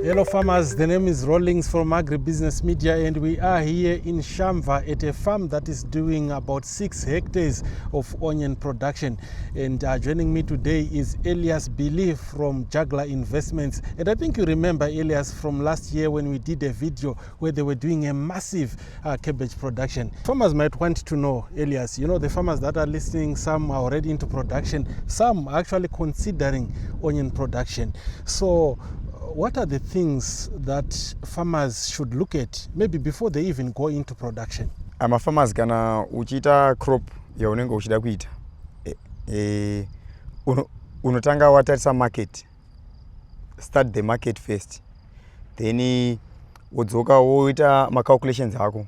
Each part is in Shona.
Hello farmers, the name is Rollings from Agribusiness Media and we are here in Shamva at a farm that is doing about 6 hectares of onion production. And joining me today is Elias Billy from Juggler Investments. And I think you remember Elias from last year when we did a video where they were doing a massive cabbage production. Farmers might want to know, Elias, you know, the farmers that are listening, some are already into production, some are actually considering onion production. So what are the things that farmers should look at maybe before they even go into production? Farmers kana uchita crop ya unenge uchida kuita unotanga watarisa market, start the market first, then wodzoka woita ma calculations ako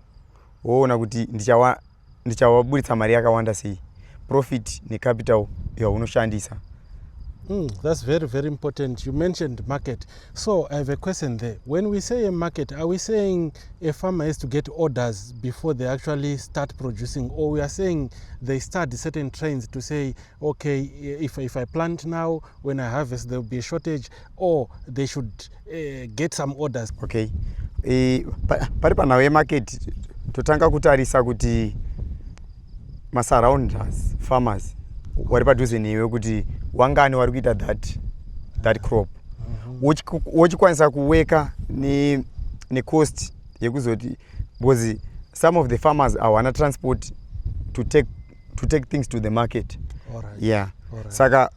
woona kuti ndichawaburitsa mari yakawanda sei, profit ne capital ya unoshandisa. That's very, very important. You mentioned market. So I have a question there. When we say a market, are we saying a farmer has to get orders before they actually start producing? Or we are saying they start certain trends to say, okay, if I plant now, when I harvest, there will be a shortage, or they should get some orders? Okay. Pari panawe market, totanga kutarisa kuti ma-surrounders, farmers, wari padhuze newe kuti wangani wari kuita that crop. Wochikwanisa kuweka ne cost yekuzoti, because some of the farmers hawana transport to take things to the market. Alright. Yeah. Alright. Saka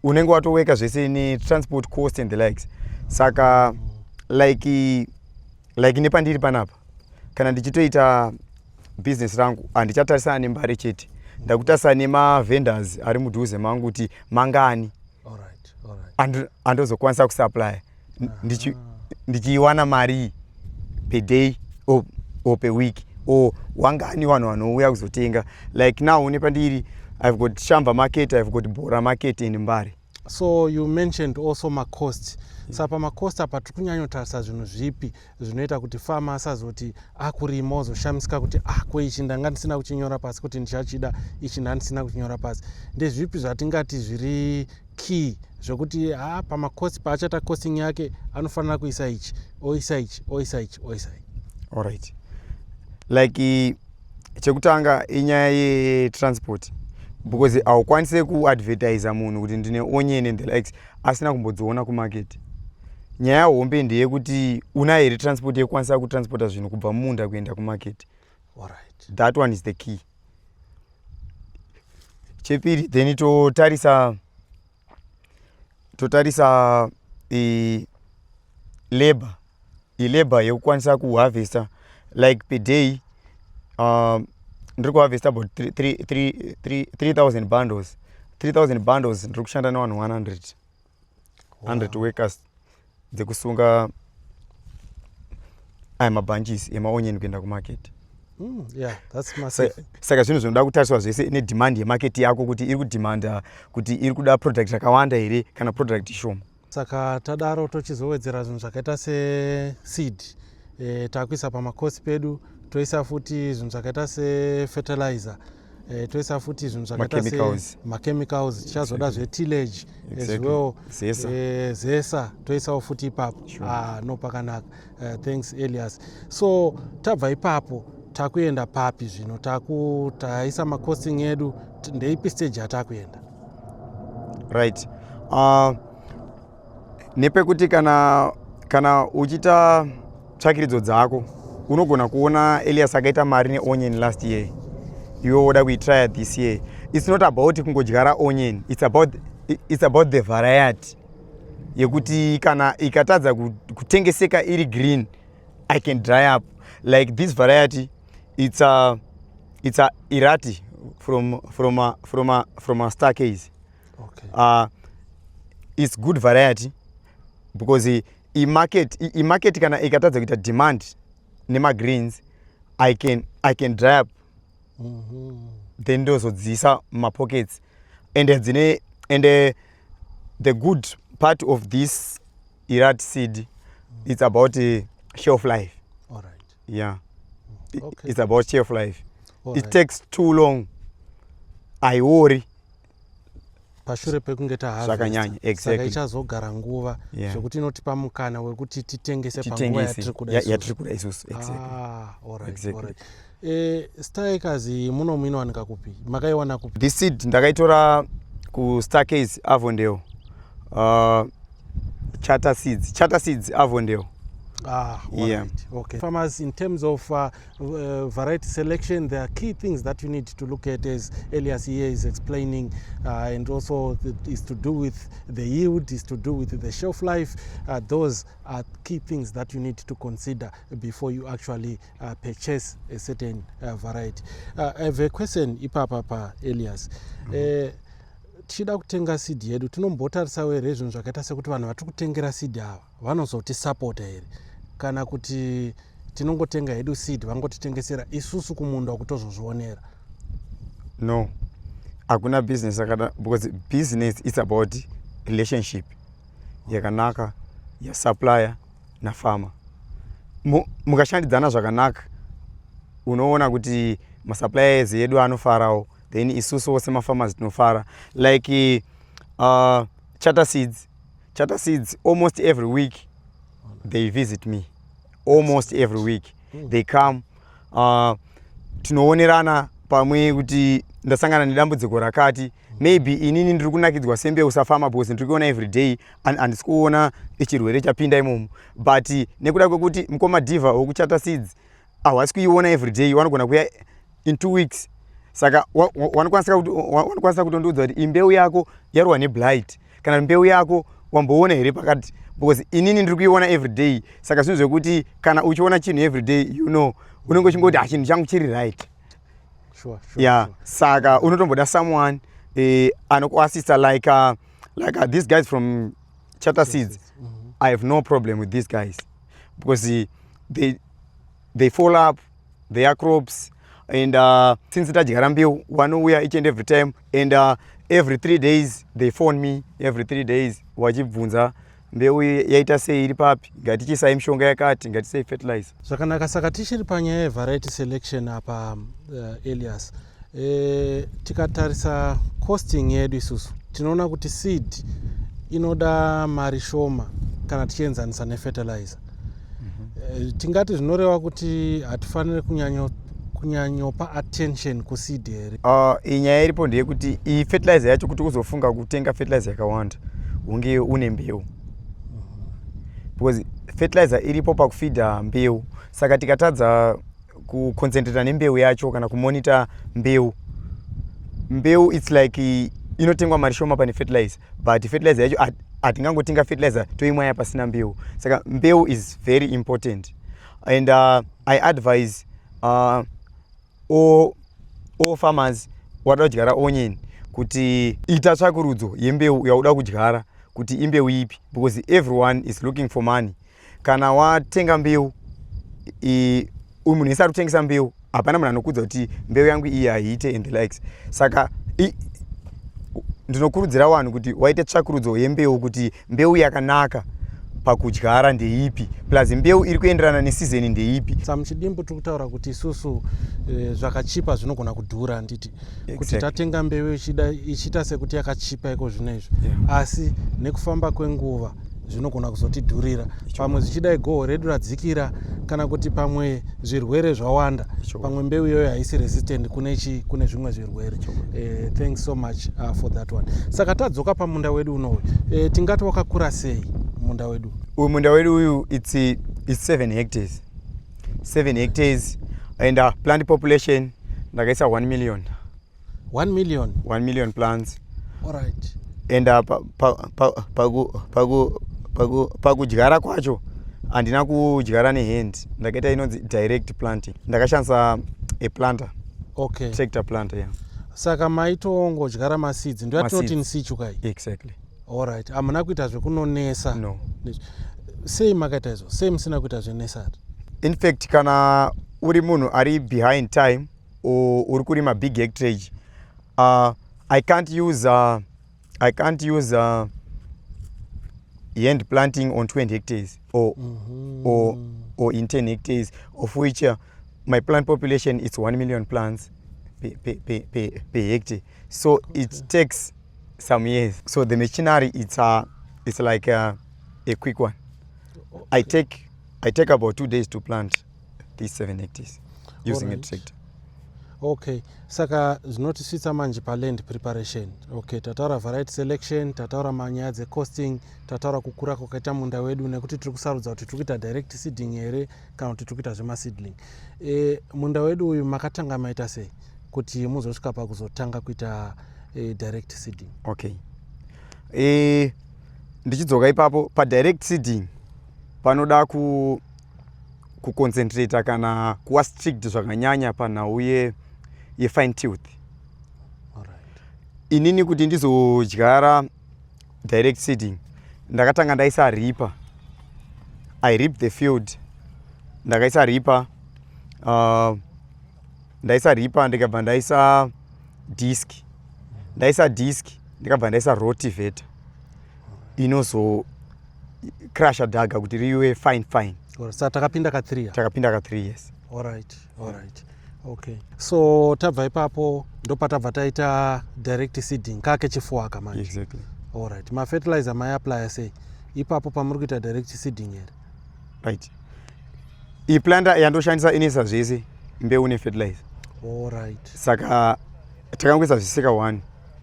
unenge watoweka zvese ne transport cost and the likes. Saka like nepandiri panapa kana ndichitoita business rangu handichatarisa nembari chete, ndakutarisa nema vendors ari mudhuze mangu kuti mangani andozokwanisa kusupply, ndichiwana mari per day or per week, or wangani vanhu vanouya kuzotenga. Like now nepandiri I've got Shamva market, I've got Bora market in Mbare. So you mentioned also ma cost. Sapa ma cost apa tikunyanyotarisa zvinhu zvipi zvinoita kuti farmer asazoti akurima ozoshamisika kuti ko ichi ndanga ndisina kuchinyora pasi kuti ndichachida, ichi ndandisina kuchinyora pasi. Ndezvipi zvatingati zviri key zvokuti pama cost paachata costing yake anofanira kuisa ichi, oisa ichi, oisa ichi, oisa ichi. Alright. Like chekutanga inyaya ye-transport, because haukwanise kuadvertise munhu kuti ndine onion and the likes asina kumbodziona kumarket. Nyaya hombe ndeyekuti una here transport yekukwanisa kutransporta zvinhu kubva munda kuenda kumarket. Alright. That one is the key. Chepiri, then totarisa labor yekukwanisa kuharvesta, like per day ndiri kuharvesta about 3,000 bundles. 3,000 bundles ndiri kushanda nevanhu 100 workers dzekusunga mabunches emaonion kuenda kumarket. Yeah, that's massive. Saka zvinhu zvinoda kutariswa zvese nedemand yemarket yako kuti iri kudimanda kuti iri kuda product yakawanda here kana product shoma. Saka tadaro tochizowedzera zvinhu zvakaita seseed, takuisa pamakosi pedu, toisa futi zvinhu zvakaita sefertilizer, toisa futi zvinhu zvakaita sema-chemicals, tichazoda zve-tillage as well, zesa toisawo futi ipapo. No pakanaka. Thanks Elias. So tabva ipapo takuenda papi zvino, taisa macosting edu, ndeipi stage yatakuenda? Right. Nepekuti kana uchita tsvakiridzo dzako unogona kuona Elias akaita mari neonion last year, iwe woda kuitry this year. It's not about kungodyara onion, it's about the variety yekuti kana ikatadza kutengeseka iri green, I can dry up. Like this variety, it's a Irati from a star case. Okay. It's good variety because i-market kana ikatadza kuita demand nema greens, I can dry up. Then ndozodzisa ma pockets, and the good part of this Irati seed, it's about shelf life. All right. Yeah. Okay. It's about shelf life. All it right. takes too long, I worry pashure pekunge zvakanyanya saka ichazogara nguva zvokuti inotipa mukana wekuti titengese panguva yatiri kuda isusu. Alright. Starcase munomuinowanika kupi, makaiwana kupi? This seed ndakaitora kuStarcase Avondale, Charter Seeds Avondale. Okay. Farmers, in terms of variety selection, there are key things that you need to look at, as Elias here is explaining, and also is to do with the yield, is to do with the shelf life. Those are key things that you need to consider before you actually purchase a certain variety. I have a question, ipapa Elias. Tichida kutenga seed yedu tinombotarisawo here zvinhu zvakaita sekuti vanhu vatiri kutengera seed ava vanozotisapota here, kana kuti tinongotenga hedu seed vangotitengesera isusu kumunda kutozozvionera? No, hakuna business akada, because business is about relationship yakanaka supplier na farmer. Mukashandidzana zvakanaka unoona kuti masuppliers edu anofarawo, then isusu semafarmers tinofara. Like Charter Seeds almost every week they visit me. Almost every week they come. Tinoonerana pamwe kuti ndasangana nedambudziko rakati, maybe inini ndiri kunakidzwa sembeu safama because ndiri kuona every day handisi kuona chirwere chapinda imomo, but nekuda kwekuti mukoma diva wekuCharter Seeds hawasi kuiona every day, wanogona kuya in 2 weeks. Saka wanokwanisa kutondiudza kuti imbeu yako yarwa neblight kana mbeu yako wamboona here pakati, because inini ndiri kuiona every day. Saka zvinhu zvekuti kana uchiona chinhu every day, you know, unenge uchingoti chinhu changu chiri right. Sure. Saka unotomboda someone anokuassista like these guys from Charter Seeds. I have no problem with these guys because they follow up their crops. And since tadyara mbeu vanouya each and every time, and every 3 days they phone me, every 3 days vachibvunza mbeu yaita sei, iri papi, ngatichisai mishonga yakati, ngatisei fertilizer. Zvakanaka. Saka tichiri panyaya yevariety selection apa Elias, tikatarisa costing yedu isusu tinoona kuti seed inoda mari shoma kana tichienzanisa nefertilizer. Tingati zvinoreva kuti hatifaniri kunyanyopa attention kuseed here? Inyaya iripo ndeyekuti fertilizer yacho kuti uzofunga kutenga fertilizer yakawanda unge une mbeu, because fertilizer iripo pakufeeda mbeu. Saka tikatadza kuconcentrata nembeu yacho kana kumonita mbeu it's like inotengwa mari shoma pane fertilizer, but fertilizer yacho hatingangotenga fertilizer toimwaya pasina mbeu. Saka mbeu is very important, and I advise all farmers wada kudyara onion kuti ita tsvakurudzo yembeu yauda kudyara kuti imbeu ipi, because everyone is looking for money. Kana watenga mbeu munhu isari kutengesa mbeu, hapana munhu anokudza kuti mbeu yangu iyi haiite and the likes. Saka ndinokurudzira vanhu kuti waite tsvakurudzo yembeu kuti mbeu yakanaka pakudyara ndeipi, plus mbeu iri kuenderana nesizeni ndeipi. Samuchidimbu tiri kutaura kuti isusu zvakachipa zvinogona kudhura, nditi kuti tatenga mbeu ichiita sekuti yakachipa iko zvinezvo, asi nekufamba kwenguva zvinogona kuzotidhurira, pamwe zvichidai goho redu radzikira, kana kuti pamwe zvirwere zvawanda, pamwe mbeu iyoyo haisi resistant kune zvimwe zvirwere. Thanks so much for that one. Saka tadzoka pamunda wedu unowu, tingati wakakura sei munda wedu? Munda wedu uyu it's 7 hectares. 7 hectares, and plant population ndakaisa 1 million. 1 million? 1 million plants. Alright. And pakudyara kwacho handina kudyara nehand, ndakaita inonzi direct planting, ndakashandisa a planter. Okay. Tractor planter, yeah. Saka maitongodyara maseeds, ndio yatinoti nsichu kai? Exactly. Alright. Hamuna kuita zvekunonesa? No. Sei makaita izvo? Sei musina kuita zvenesari? In fact, kana uri munhu ari behind time or uri kurima big hectarage, I can't use hand planting on 20 hectares or in 10 hectares, of which my plant population is 1 million plants per hectare. So it takes some years. So the machinery, it's like a quick one. I take about 2 days to plant these 7 hectares using a tractor. Okay, saka zvinotisvitsa manje paland preparation. Okay, tataura variety selection, tataura manyaya dzecosting, tataura kukura kwakaita munda wedu nekuti tiri kusarudza kuti tiri kuita direct seeding here kana kuti tiri kuita zvemaseedling. Munda wedu uyu makatanga maita sei kuti muzosvika pakuzotanga kuita direct seeding? Okay, ndichidzoka ipapo padirect seeding panoda kuconcentrata kana kuva strict zvakanyanya panhau yefine tilth. Inini kuti ndizodyara direct seeding ndakatanga ndaisa ripa. I rip the field, ndakaisa ripa, ndaisa ripa ndikabva ndaisa disc, ndikabva ndaisa rotivator inozo crusher dhaga kuti riwe fine. Saka takapinda ka3. Takapinda ka3, yes. Alright. Okay, so tabva ipapo ndopatabva taita direct seeding kake chifuwaka manje. Exactly. Alright, fertilizer apply sei ipapo pamuri kuita direct seeding here? Right. Iplanta yandoshandisa inesa zvese mbeu nefertilizer. Alright. Saka takangoisa zvese ka1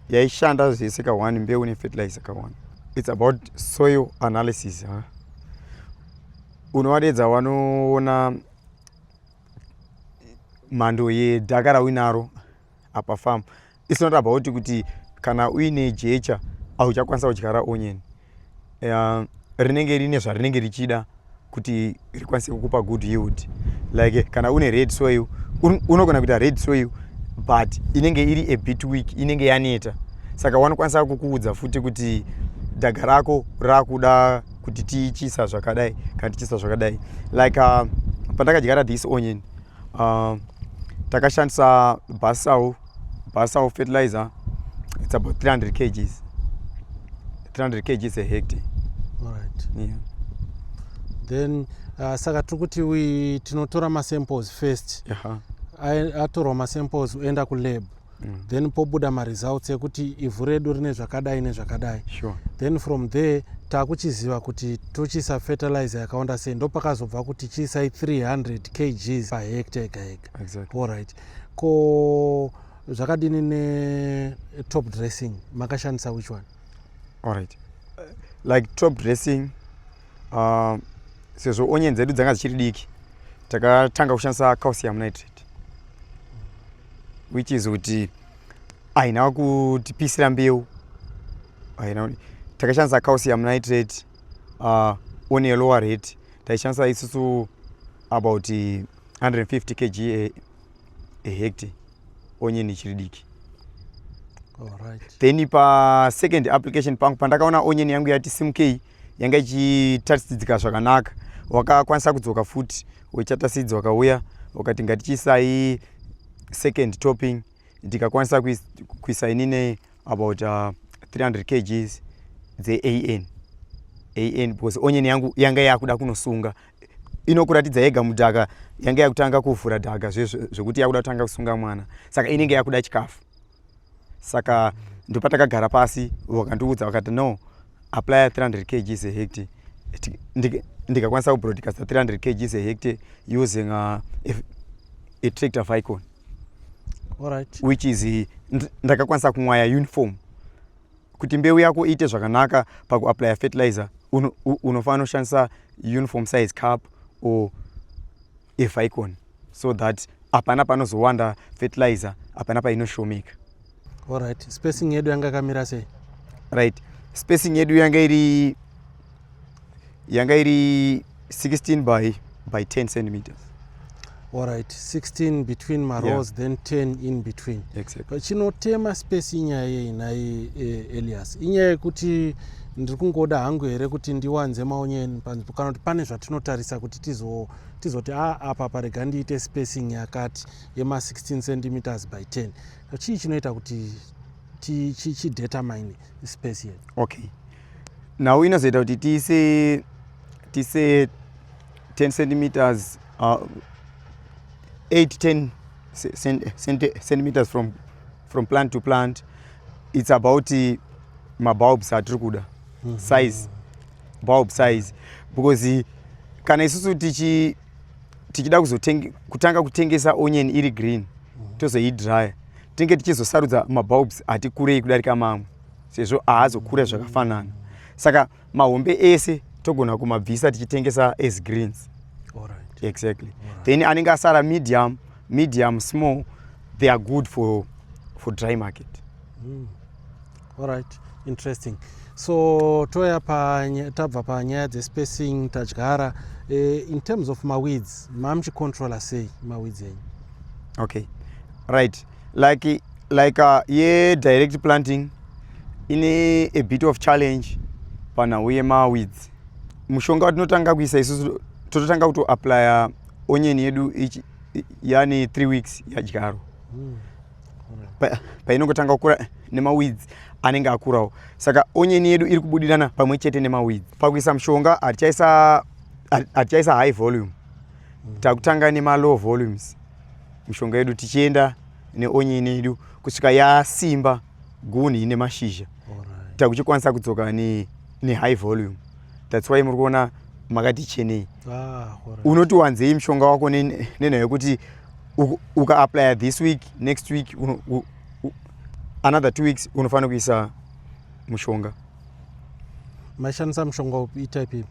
yaishanda zvese ka1 mbeu nefertilizer ka1. It's about soil analysis. Unowadedza wanoona mhando yedhaka raunaro apa farm. It's not about kuti kana uine jecha auchakwanisa kudyara onion. Rinenge rine zvarinenge richida kuti rikwanise kukupa good yield. Like kana une red soil unogona kuita red soil but inenge iri a bit weak, inenge yaneta. Saka wanokwanisa kukuudza futi kuti dhaga rako rakuda kuti tichisa zvakadai kana tichisa zvakadai. Like pandakadyara this onion takashandisa basal fertilizer. It's about 300 kgs a hectare. Alright. Yeah. Then saka tiri kuti tinotora masamples first. Atorwa masamples oenda kulab. Then pobuda results ekuti ivhu redu rine zvakadai nezvakadai. Sure. Then from there takuchiziva kuti tochisa fertilizer yakawanda sei ndopakazobva kuti chisai 300 kgs per hectare ega. Exactly. Alright. Ko zvakadini ne top dressing makashandisa which one? Alright. Like top dressing sezvo onion dzedu dzanga dzichiri diki takatanga kushandisa calcium nitrate, which is kuti haina kutipisira mbeu. Takashandisa calcium nitrate on a lower rate. Taishandisa isusu about 150 kg a hectare onion ichiri diki. Alright. Then pa second application pangu pandakaona onion yangu yati simk yanga ichitatidzika zvakanaka, wakakwanisa kudzoka futi wechata seeds wakauya wakati ngatichisai second topping, ndikakwanisa kuisa inine about 300 kgs dze AN because onion yangu yanga yakuda kunosunga. Inokuratidza yega mudhaka yanga yakutanga kuvhura dhaka zvekuti yakuda kutanga kusunga mwana, saka inenge yakuda chikafu. Saka ndopatakagara pasi wakandiudza wakati no, apply 300 kgs a hectare. Ndikakwanisa kubroadcast 300 kgs a hectare using a tractor Vicon. Alright. Which is ndakakwanisa kumwaya uniform kuti mbeu yako iite zvakanaka pakuapply fertilizer. Unofanira kushandisa uniform size cup or a Vicon so that hapana panozowanda fertilizer, hapana painoshomeka. Alright. Spacing yedu yanga kamira sei? Right. Spacing yedu yanga iri 16 by 10 centimeters. Alright, 16 between my rows, yeah. Then 10 in between. Exactly. Chinotema space inyaya yei nai Elias. Inyaya yekuti ndiri kungoda hangu here kuti ndiwanze maonyeni panzvimbo kana kuti pane zvatinotarisa kuti tizoti apa parega ndiite spacing yakati yema 16 centimeters by 10. Chii chinoita kuti chidetermine space yedu? Okay. Now inozoita kuti tise 10 centimeters 8-10 centimeters from plant to plant. It's about mabulbs atiri kuda size bulb size because kana isusu tichida kutanga kutengesa onion iri green tozoidrya tinge tichizosarudza mabulbs ati kurei kudarika mamwe sezvo haazokura zvakafanana saka mahombe ese togona kumabvisa tichitengesa as greens. Alright. Exactly. Alright. Then anenge asara medium small, they are good for dry market. Alright, interesting. So tabva panyaya dzespacing tadyara in terms of maweeds mamuchicontrola sei maweeds enyu? Okay, right, like direct planting ine a bit of challenge panhau yemaweeds. Mushonga watinotanga kuisa isusu tototanga kutoaplya onion yedu yani 3 weeks yadyaro painongotanga kukura nemaweeds anenge akurawo, saka onion yedu iri kubudirana pamwe chete nemaweeds. Pakuisa mushonga hatichaisa high volume, takutanga nemalow volumes mushonga yedu tichienda neonion yedu kusvika yasimba gunhi nemashizha takuchikwanisa kudzoka high volume. That's why muri kuona makati chenei. Unoti wanzei mushonga wako nenhau yekuti ukaaplya this week, next week, another 2 weeks unofanira kuisa mushonga. Maishandisa mushonga upi type ipi?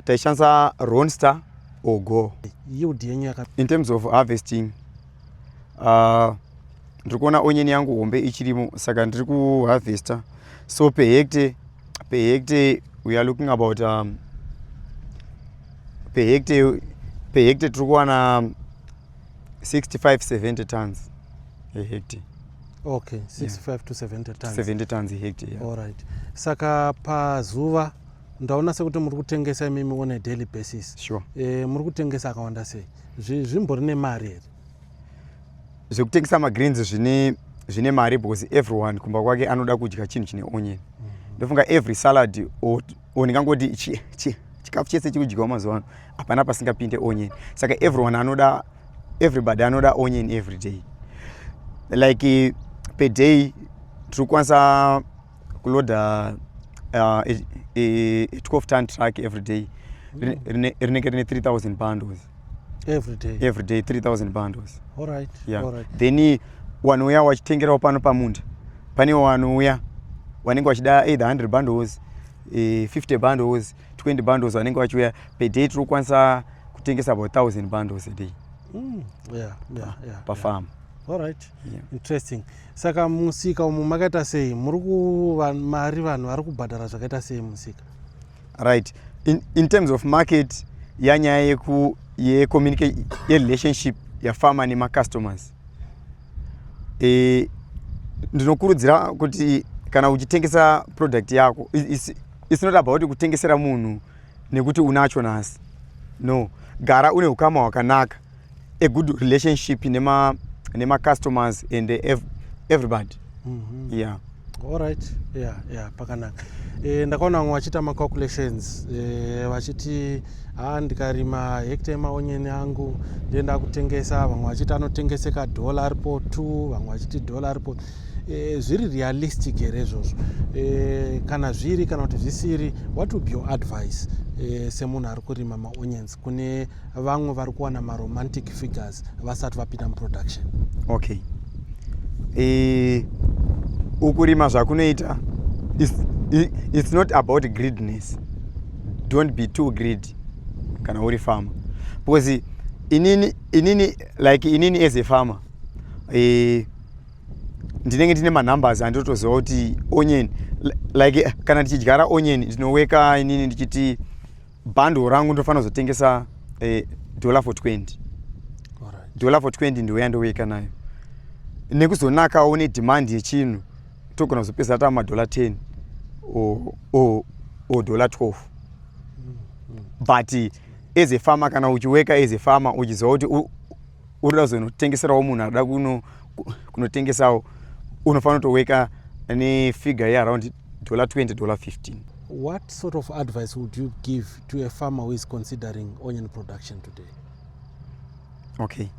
Taishandisa Ronster or Go. Yield yenyu yaka? In terms of harvesting, ndiri kuona onion yangu hombe ichirimo saka ndiri kuharvesta. So per hectare we are looking about per hectare tiri kuwana 65-70 tons a hectare. Okay, 65 to 70 tons. 70 tons a hectare. Yeah. All right. Saka pazuva ndaona sekuti muri kutengesa imimi on a daily basis. Sure. Muri kutengesa akawanda sei? Zvimbori nemari here? Zvekutengesa magreens zvine mari because everyone kumba kwake anoda kudya chinhu chine onion. Ndofunga every salad ndingangoti chikafu chese chikudyiwa mazuva ano hapana pasingapinde onion. Saka everybody anoda onion every day. Like per day tiri kukwanisa kuloda a 12 ton truck every day rinenge rine 3000 bundles every day 3000 bundles. All right. Yeah. All right. Then wanouya wachitengerawo pano pamunda pane wanouya wanenge wachida either 100 bundles 50 bundles 20 bundles wanenge wachiuya per day tiri kukwanisa kutengesa about 1000 bundles a day. Pafarm. All right. Yeah. Interesting. Saka musika umu makaita sei? Muri mari vanhu vari kubhadhara zvakaita sei musika? Right. In terms of market yanyaya ye-communicate ye-relationship yafarmer nema-customers. Ndinokurudzira kuti kana uchitengesa product yako it's not about kutengesera munhu nekuti unacho nhasi. No, gara une ukama hwakanaka, a good relationship nema-customers and everybody. Yeah. All right. Yeah, pakanaka. Ndakaona vamwe vachita macalculations vachiti ndikarima hectare maonyeni angu ndienda kutengesa, vamwe vachiti anotengeseka $2 ripo 2, vamwe vachiti $1 ripo. Zviri realistic here izvozvo? Kana zviri kana kuti zvisiri, what would be your advice semunhu ari kurima maonions kune vamwe vari kuwana maromantic figures vasati vapinda muproduction? Okay. Ukurima zvakunoita it's not about greediness. Don't be too greedy kana uri farmer, because inini as a farmer ndinenge ndine manumbers andinotoziva kuti onion like kana ndichidyara onion ndinoweka inini ndichiti bundle rangu ndofanira kuzotengesa $420. $420 ndiyo yandoweka nayo. Nekuzonakawo nedemand yechinhu togona kuzopesa hata $10 or $12. But as a farmer kana uchiweka as a farmer uchiziva kuti urikuda kuzonotengeserawo munhu arikuda kunotengesawo unofanira kutoweka nefigure yearound $20, $15. What sort of advice would you give to a farmer who is considering onion production today? Okay,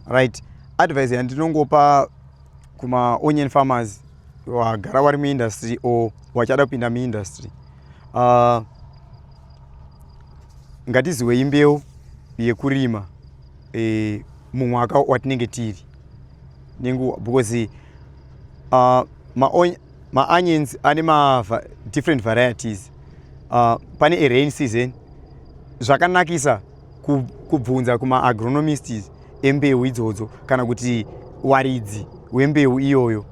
right. Advice yandinongopa kuma onion farmers wagara wari muindustry o wachada kupinda muindustry, ngatiziwei mbeu yekurima mumwaka watinenge tiri nenguva, because ma-onions ane different varieties. Pane a-rain season, zvakanakisa kubvunza kuma-agronomists embeu idzodzo kana kuti waridzi wembeu iyoyo.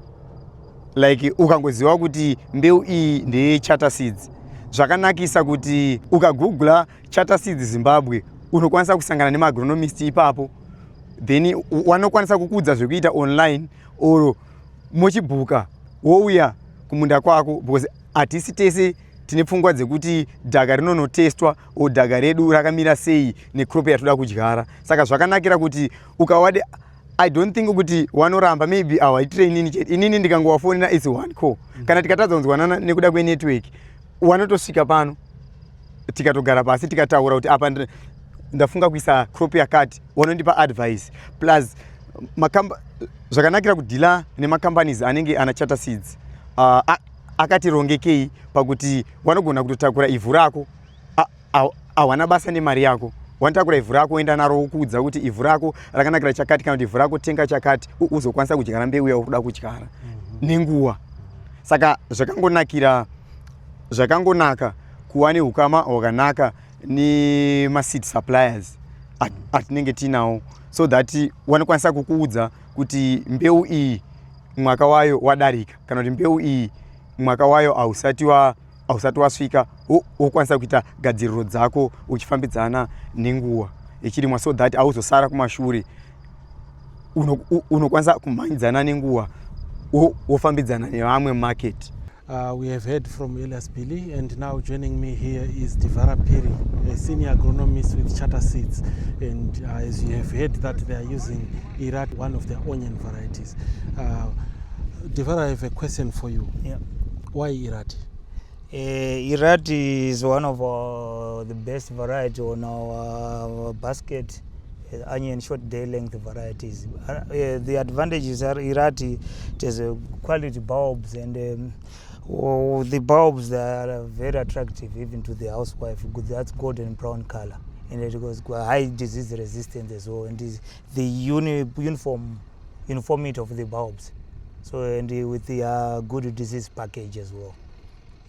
Like ukangoziva kuti mbeu iyi ndeye Charter Seeds, zvakanakisa kuti ukagoogla Charter Seeds Zimbabwe unokwanisa kusangana nema-agronomist ipapo, then wanokwanisa kukudza zvekuita online or mochibhuka wouya kumunda kwako, because hatisi tese tine pfungwa dzekuti dhaka rinonotestwa o dhaka redu rakamira sei necrop yatoda kudyara. Saka zvakanakira kuti ukawade, I don't think kuti wanoramba maybe awaitrainini chete. Inini ndikangowafonera it's one call. Kana tikatadza kunzwanana nekuda kwenetwork, wanotosvika pano tikatogara pasi tikataura kuti apa ndafunga kuisa crop yakati, wanondipa advice. Plus zvakanakira kudhila nemacompanies anenge ana Charter Seeds akatirongekei pakuti wanogona kutotakura ivhu rako, hawana basa nemari yako, wanotakura ivhu rako oenda naro wokudza kuti ivhu rako rakanakira chakati kana kuti ivhu rako tenga chakati, uzokwanisa kudyara mbeu yauri kudyara nenguva. Saka zvakangonaka kuva neukama hwakanaka nema-seed suppliers atinenge tinawo, so that wanokwanisa kukuudza kuti mbeu iyi mwaka wayo wadarika kana kuti mbeu iyi mwaka wayo hausati wasvika, wokwanisa kuita gadziriro dzako uchifambidzana nenguva ichirimwa, so that hauzosara kumashure, unokwanisa kumhanyidzana nenguva wofambidzana nevamwe market. We have heard from Elias Pili, and now joining me here is Divara Piri, a senior agronomist with Charter Seeds. And as you have heard that they are using Irati, one of their onion varieties. Divara, I have a question for you. Yeah. Why Irati? Irati is one of the best variety on our basket. Onion short day length varieties. The advantages are Irati, it has quality bulbs, and the bulbs that are very attractive even to the housewife. That's golden brown color, and it goes high disease resistance as well, and the uniformity of the bulbs. So, and with the good disease package as well.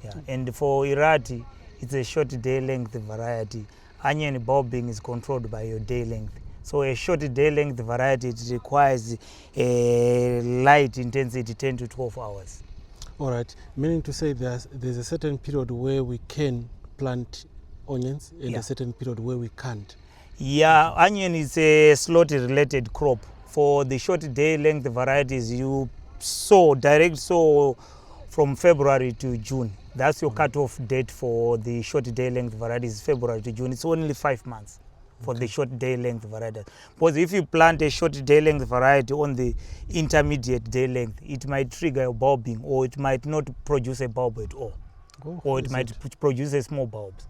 Yeah. And for Irati, it's a short day length variety. Onion bulbing is controlled by your day length. So a short day length variety, it requires a light intensity 10 to 12 hours. All right, meaning to say there's a certain period where we can plant onions and a certain period where we can't. Yeah, onion is a slot related crop. For the short day length varieties, you sow, direct sow from February to June. That's your cutoff date for the short day length varieties, February to June. It's only 5 months for the short day length variety. Because if you plant a short day length variety on the intermediate day length, it might trigger a bulbing, or it might not produce a bulb at all, or it might produce a small bulbs.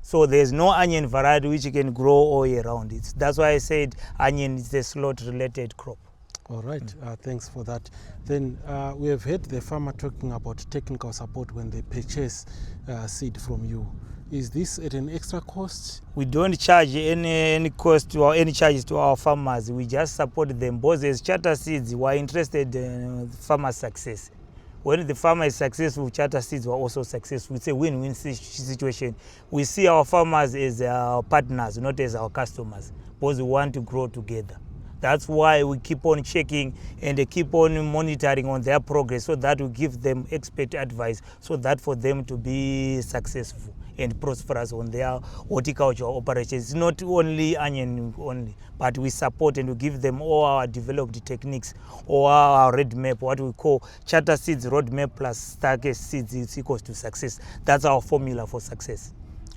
So there's no onion variety which can grow all year round. That's why I said onion is a slot related crop. All right, thanks for that. Then we have heard the farmer talking about technical support when they purchase seed from you. Is this at an extra cost? We don't charge any cost or any charges to our farmers. We just support them. Both as Charter Seeds, we are interested in farmer success. When the farmer is successful, Charter Seeds are also successful. It's a win-win situation. We see our farmers as our partners, not as our customers, because we want to grow together. That's why we keep on checking and keep on monitoring on their progress, so that we give them expert advice, so that for them to be successful and prosperous on their horticultural operations. It's not only onion only, but we support and we give them all our developed techniques, or our roadmap, what we call Charter Seeds roadmap plus Starcase Seeds is equals to success. That's our formula for success.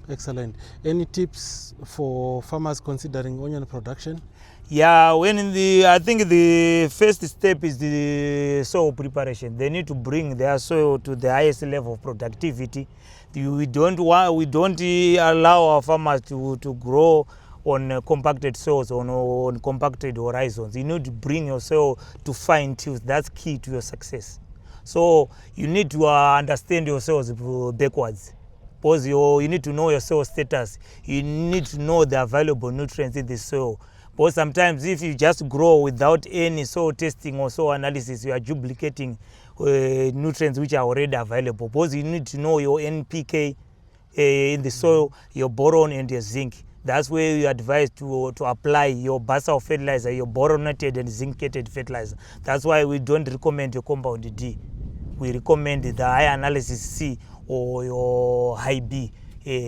Excellent. Any tips for farmers considering onion production? Yeah, I think the first step is the soil preparation. They need to bring their soil to the highest level of productivity. We don't allow our farmers to grow on compacted soils, on compacted horizons. You need to bring your soil to fine tune. That's key to your success. So you need to understand your soils backwards, because you need to know your soil status. You need to know the available nutrients in the soil. Because sometimes if you just grow without any soil testing or soil analysis, you are duplicating nutrients which are already available. Because you need to know your NPK in the soil, your boron and your zinc. That's where you advise to apply your basal fertilizer, your boronated and zincated fertilizer. That's why we don't recommend your compound D. We recommend the high analysis C or your high B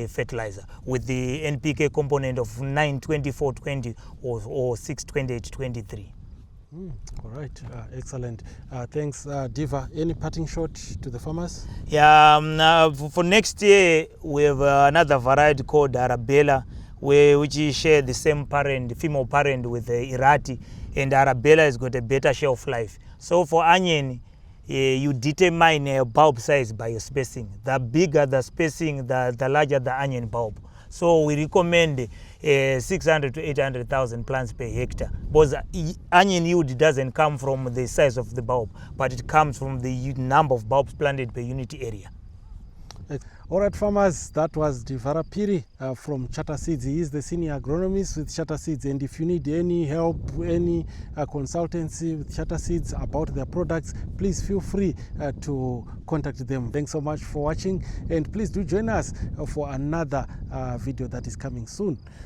fertilizer with the NPK component of 9-24-20 or 6-28-23. All right, excellent. Thanks, Diva. Any parting shot to the farmers? Yeah, for next year we have another variety called Arabella, which share the same parent, female parent with Irati, and Arabella has got a better shelf life. So for onion, you determine a bulb size by your spacing. The bigger the spacing, the larger the onion bulb. So we recommend 600 to 800,000 plants per hectare. Because onion yield doesn't come from the size of the bulb, but it comes from the number of bulbs planted per unit area. All right, farmers, that was Divara Piri from Charter Seeds. He is the senior agronomist with Charter Seeds, and if you need any help, any consultancy with Charter Seeds about their products, please feel free to contact them. Thanks so much for watching, and please do join us for another video that is coming soon.